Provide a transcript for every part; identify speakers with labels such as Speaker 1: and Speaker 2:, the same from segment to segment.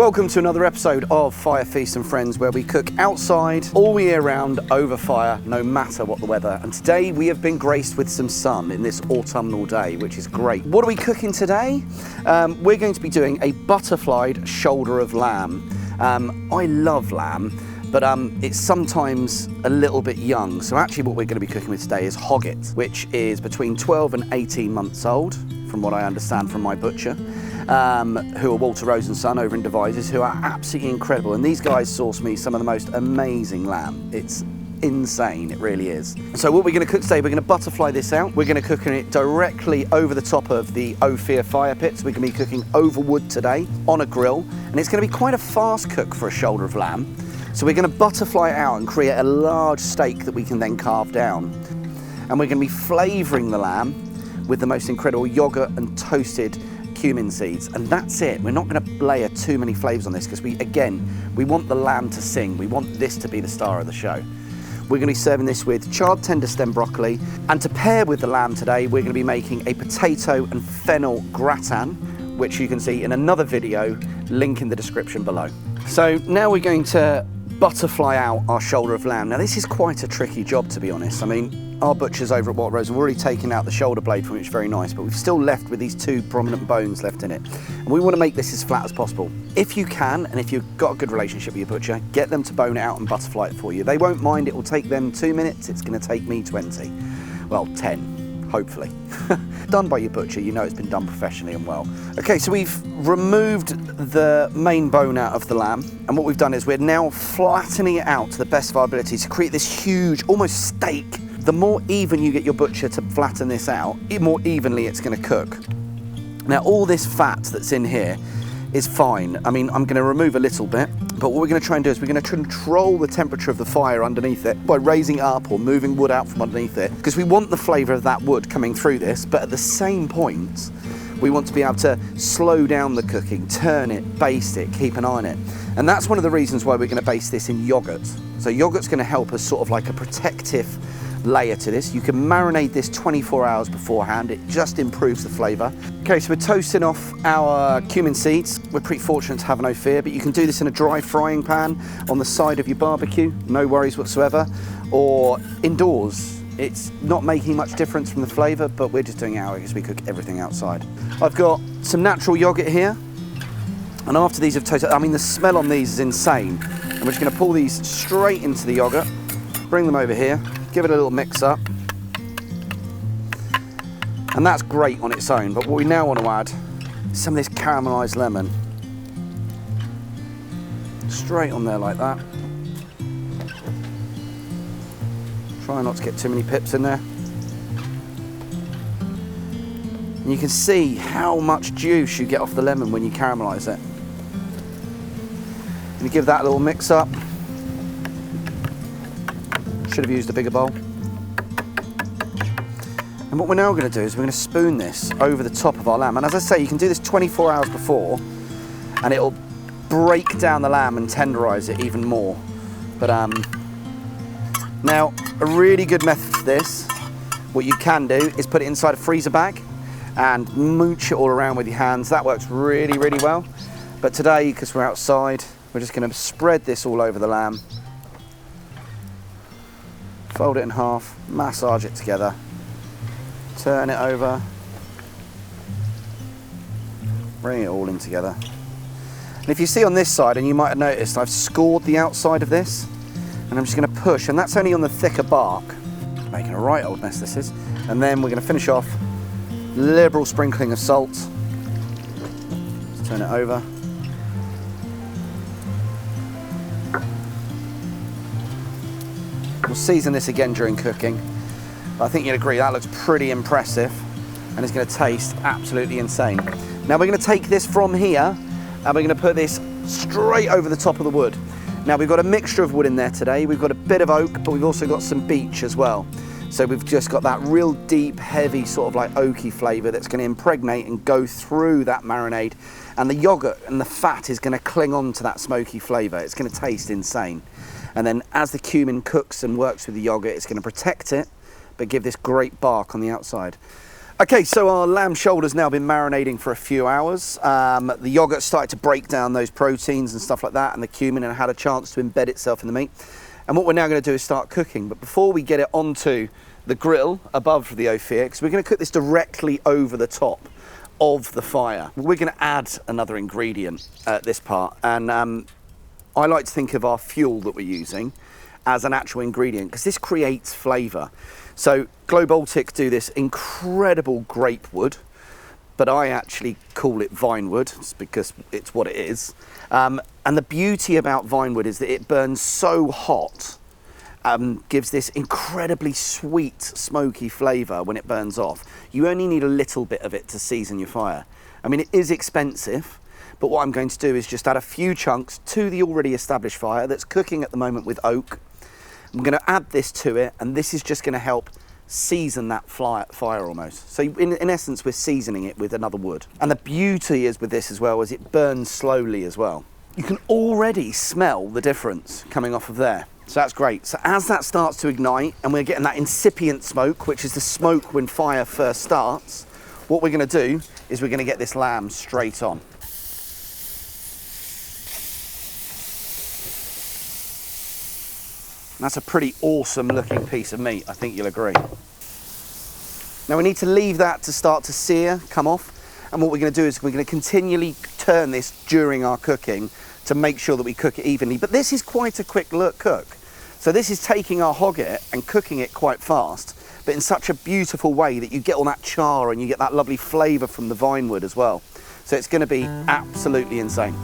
Speaker 1: Welcome to another episode of Fire Feast and Friends, where we cook outside all year round over fire, no matter what the weather. And today we have been graced with some sun in this autumnal day, which is great. What are we cooking today? We're going to be doing a butterflied shoulder of lamb. I love lamb, but it's sometimes a little bit young. So actually what we're going to be cooking with today is hogget, which is between 12 and 18 months old, from what I understand from my butcher. Who are Walter Rose and Son over in Devizes, who are absolutely incredible. And these guys source me some of the most amazing lamb. It's insane, it really is. So what we're going to cook today, we're going to butterfly this out. We're going to cook it directly over the top of the Ophir fire pits. We're going to be cooking over wood today on a grill. And it's going to be quite a fast cook for a shoulder of lamb. So we're going to butterfly it out and create a large steak that we can then carve down. And we're going to be flavouring the lamb with the most incredible yoghurt and toasted cumin seeds, and that's it. We're not going to layer too many flavours on this because we want the lamb to sing. We want this to be the star of the show. We're going to be serving this with charred tender stem broccoli, and to pair with the lamb today, we're going to be making a potato and fennel gratin, which you can see in another video, link in the description below. So now we're going to butterfly out our shoulder of lamb. Now this is quite a tricky job, to be honest. I mean, our butchers over at Walter Rose have already taken out the shoulder blade from it, which is very nice, but we've still left with these two prominent bones left in it. And we want to make this as flat as possible. If you can, and if you've got a good relationship with your butcher, get them to bone it out and butterfly it for you. They won't mind. It will take them 2 minutes. It's going to take me 20. Well, 10, hopefully. Done by your butcher, you know it's been done professionally and well. Okay, so we've removed the main bone out of the lamb, and what we've done is we're now flattening it out to the best of our ability to create this huge, almost steak. The more even you get your butcher to flatten this out, the more evenly it's going to cook. Now all this fat that's in here is fine. I mean, I'm going to remove a little bit, but what we're going to try and do is we're going to control the temperature of the fire underneath it by raising it up or moving wood out from underneath it, because we want the flavour of that wood coming through this, but at the same point we want to be able to slow down the cooking, turn it, baste it, keep an eye on it. And that's one of the reasons why we're going to baste this in yoghurt. So yoghurt's going to help us sort of like a protective layer to this. You can marinate this 24 hours beforehand. It just improves the flavour. Okay, so we're toasting off our cumin seeds. We're pretty fortunate to have an Ophir, but you can do this in a dry frying pan on the side of your barbecue, no worries whatsoever, or indoors. It's not making much difference from the flavour, but we're just doing it out because we cook everything outside. I've got some natural yoghurt here, and after these have toasted, I mean the smell on these is insane. And we're just going to pull these straight into the yoghurt, bring them over here, give it a little mix up, and that's great on its own. But what we now want to add is some of this caramelised lemon, straight on there like that. Try not to get too many pips in there. And you can see how much juice you get off the lemon when you caramelise it. And you give that a little mix up. Should have used a bigger bowl. And what we're now going to do is we're going to spoon this over the top of our lamb. And as I say, you can do this 24 hours before, and it'll break down the lamb and tenderise it even more. But now, a really good method for this, what you can do is put it inside a freezer bag and mooch it all around with your hands. That works really, really well. But today, because we're outside, we're just going to spread this all over the lamb. Fold it in half, massage it together, turn it over, bring it all in together. And if you see on this side, and you might have noticed, I've scored the outside of this, and I'm just going to push, and that's only on the thicker bark. Making a right old mess this is. And then we're going to finish off, liberal sprinkling of salt. Just turn it over. We'll season this again during cooking. But I think you'd agree that looks pretty impressive, and it's going to taste absolutely insane. Now we're going to take this from here and we're going to put this straight over the top of the wood. Now we've got a mixture of wood in there today. We've got a bit of oak, but we've also got some beech as well. So we've just got that real deep, heavy sort of like oaky flavour that's going to impregnate and go through that marinade. And the yoghurt and the fat is going to cling on to that smoky flavour. It's going to taste insane. And then as the cumin cooks and works with the yoghurt, it's going to protect it, but give this great bark on the outside. Okay, so our lamb shoulder's now been marinating for a few hours. The yogurt started to break down those proteins and stuff like that, and the cumin, and had a chance to embed itself in the meat. And what we're now going to do is start cooking. But before we get it onto the grill above the ophir, because we're going to cook this directly over the top of the fire, we're going to add another ingredient at this part. And I like to think of our fuel that we're using as an actual ingredient, because this creates flavour. So Glow Baltic do this incredible grape wood, but I actually call it vine wood because it's what it is. And the beauty about vine wood is that it burns so hot, gives this incredibly sweet, smoky flavour when it burns off. You only need a little bit of it to season your fire. I mean, it is expensive, but what I'm going to do is just add a few chunks to the already established fire that's cooking at the moment with oak. I'm going to add this to it, and this is just going to help season that fire almost. So in essence, we're seasoning it with another wood. And the beauty is with this as well is it burns slowly as well. You can already smell the difference coming off of there. So that's great. So as that starts to ignite and we're getting that incipient smoke, which is the smoke when fire first starts, what we're going to do is we're going to get this lamb straight on. That's a pretty awesome looking piece of meat, I think you'll agree. Now we need to leave that to start to sear, come off, and what we're going to do is we're going to continually turn this during our cooking to make sure that we cook it evenly. But this is quite a quick cook. So this is taking our hogget and cooking it quite fast, but in such a beautiful way that you get all that char and you get that lovely flavour from the vine wood as well. So it's going to be absolutely insane.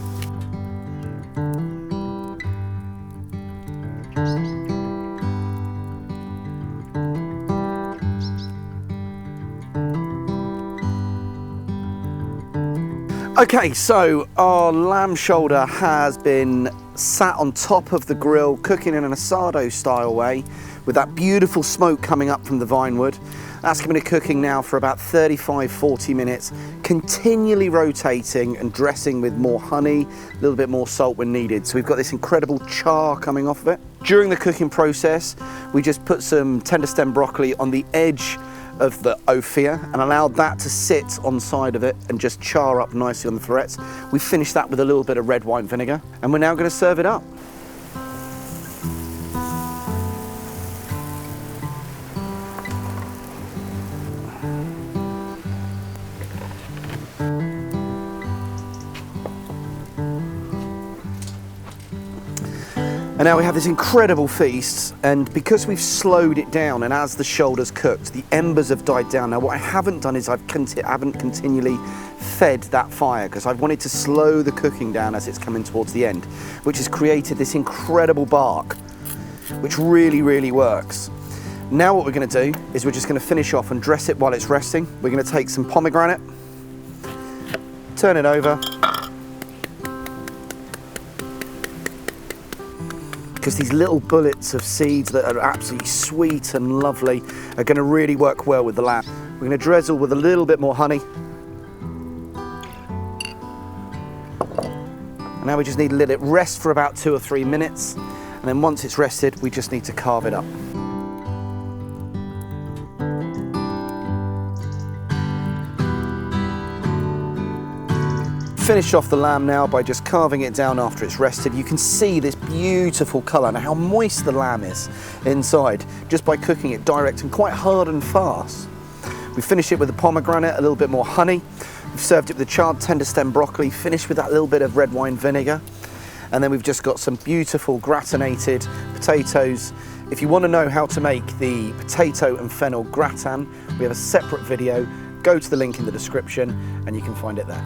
Speaker 1: Okay, so our lamb shoulder has been sat on top of the grill, cooking in an asado style way, with that beautiful smoke coming up from the vine wood. That's going to be cooking now for about 35-40 minutes, continually rotating and dressing with more honey, a little bit more salt when needed. So we've got this incredible char coming off of it. During the cooking process, we just put some tender stem broccoli on the edge of the ophir and allowed that to sit on side of it and just char up nicely on the florets. We finished that with a little bit of red wine vinegar, and we're now going to serve it up. And now we have this incredible feast, and because we've slowed it down and as the shoulder's cooked, the embers have died down. Now what I haven't done is I haven't continually fed that fire, because I've wanted to slow the cooking down as it's coming towards the end, which has created this incredible bark, which really, really works. Now what we're going to do is we're just going to finish off and dress it while it's resting. We're going to take some pomegranate, turn it over, because these little bullets of seeds that are absolutely sweet and lovely are going to really work well with the lamb. We're going to drizzle with a little bit more honey. And now we just need to let it rest for about 2 or 3 minutes, and then once it's rested, we just need to carve it up. Finish off the lamb now by just carving it down after it's rested. You can see this beautiful colour and how moist the lamb is inside just by cooking it direct and quite hard and fast. We finished it with the pomegranate, a little bit more honey. We've served it with the charred tender stem broccoli, finished with that little bit of red wine vinegar. And then we've just got some beautiful gratinated potatoes. If you want to know how to make the potato and fennel gratin, we have a separate video. Go to the link in the description and you can find it there.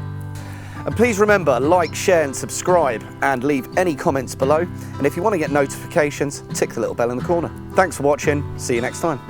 Speaker 1: And please remember, like, share and subscribe, and leave any comments below. And if you want to get notifications, tick the little bell in the corner. Thanks for watching. See you next time.